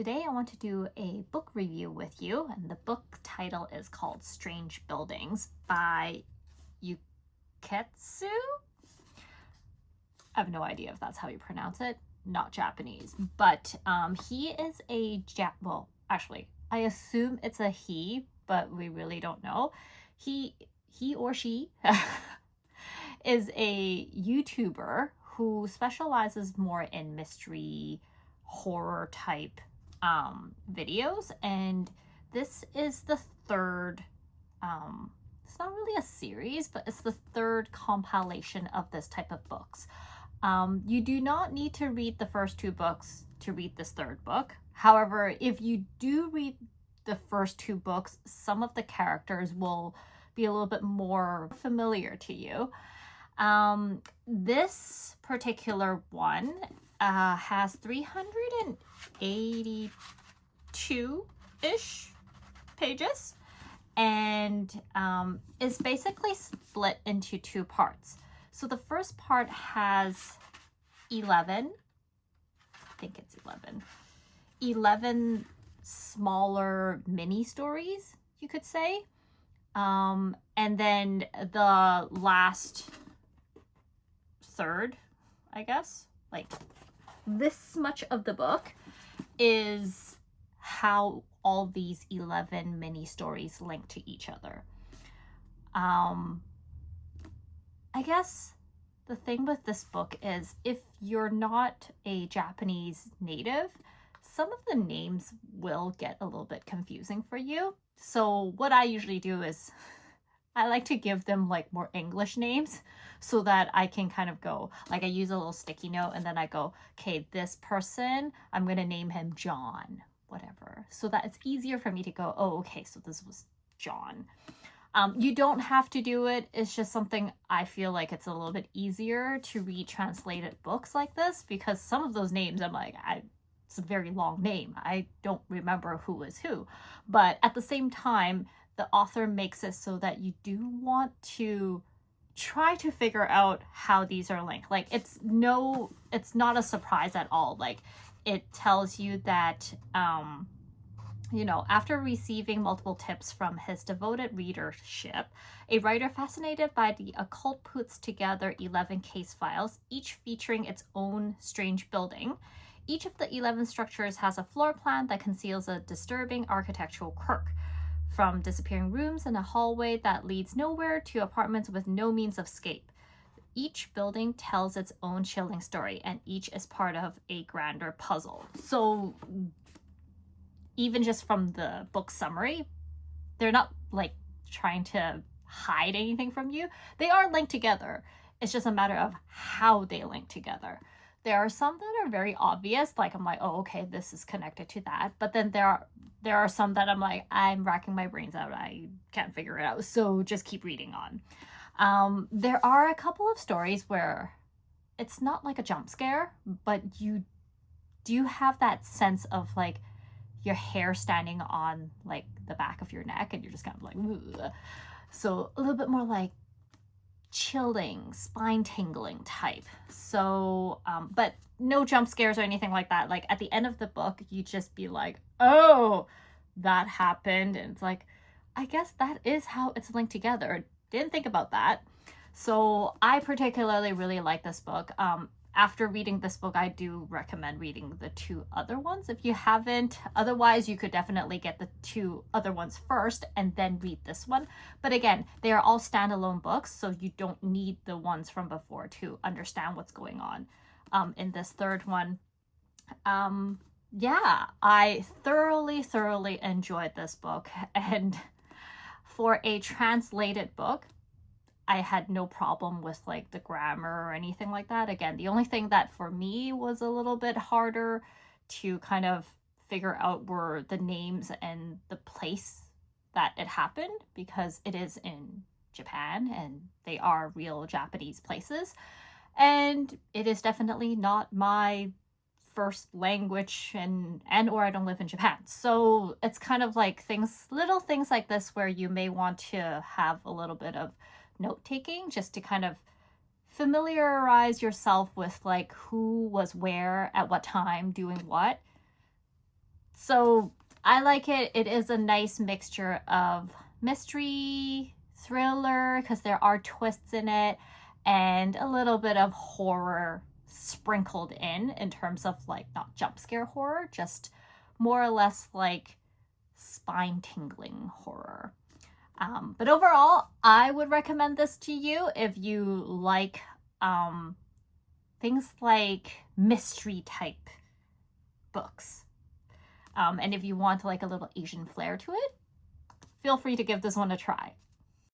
Today I want to do a book review with you, and the book title is called Strange Buildings by Yuketsu. I have no idea if that's how you pronounce it. Not Japanese, but he is a well, actually, I assume it's a he, but we really don't know. He or she is a YouTuber who specializes more in mystery horror type videos, and this is the third it's not really a series, but it's the third compilation of this type of books. You do not need to read the first two books to read this third book. However, if you do read the first two books, some of the characters will be a little bit more familiar to you. This particular one has 382-ish pages and is basically split into two parts. So the first part has 11 smaller mini stories, you could say. And then the last third, I guess, like this much of the book is how all these 11 mini stories link to each other. I guess the thing with this book is if you're not a Japanese native, some of the names will get a little bit confusing for you. So what I usually do is I like to give them like more English names so that I can kind of go, like I use a little sticky note and then I go, okay, this person, I'm going to name him John, whatever. So that it's easier for me to go, oh, okay, so this was John. You don't have to do it. It's just something I feel like it's a little bit easier to read translated books like this, because some of those names I'm like, it's a very long name. I don't remember who is who. But at the same time, the author makes it so that you do want to try to figure out how these are linked. Like it's not a surprise at all. Like it tells you that after receiving multiple tips from his devoted readership, a writer fascinated by the occult puts together 11 case files, each featuring its own strange building. Each of the 11 structures has a floor plan that conceals a disturbing architectural quirk, from disappearing rooms in a hallway that leads nowhere to apartments with no means of escape. Each building tells its own chilling story, and each is part of a grander puzzle. So even just from the book summary, they're not like trying to hide anything from you. They are linked together. It's just a matter of how they link together. There are some that are very obvious, like I'm like, oh, okay, this is connected to that. But then there are some that I'm like, I'm racking my brains out. I can't figure it out. So just keep reading on. There are a couple of stories where it's not like a jump scare, but you do have that sense of like your hair standing on like the back of your neck and you're just kind of like, ugh. So a little bit more like chilling, spine tingling type. So but no jump scares or anything like that. Like at the end of the book, you just be like, oh, that happened, and it's like, I guess that is how it's linked together. Didn't think about that. So I particularly really like this book. After reading this book, I do recommend reading the two other ones if you haven't. Otherwise, you could definitely get the two other ones first and then read this one. But again, they are all standalone books, so you don't need the ones from before to understand what's going on in this third one. Yeah, I thoroughly enjoyed this book. And for a translated book, I had no problem with like the grammar or anything like that. Again, the only thing that for me was a little bit harder to kind of figure out were the names and the place that it happened, because it is in Japan and they are real Japanese places. And it is definitely not my first language and or I don't live in Japan. So it's kind of like little things like this where you may want to have a little bit of note-taking just to kind of familiarize yourself with like who was where at what time doing what. So I like it. It is a nice mixture of mystery, thriller, because there are twists in it, and a little bit of horror sprinkled in terms of like not jump scare horror, just more or less like spine tingling horror. But overall, I would recommend this to you if you like things like mystery type books. And if you want like a little Asian flair to it, feel free to give this one a try.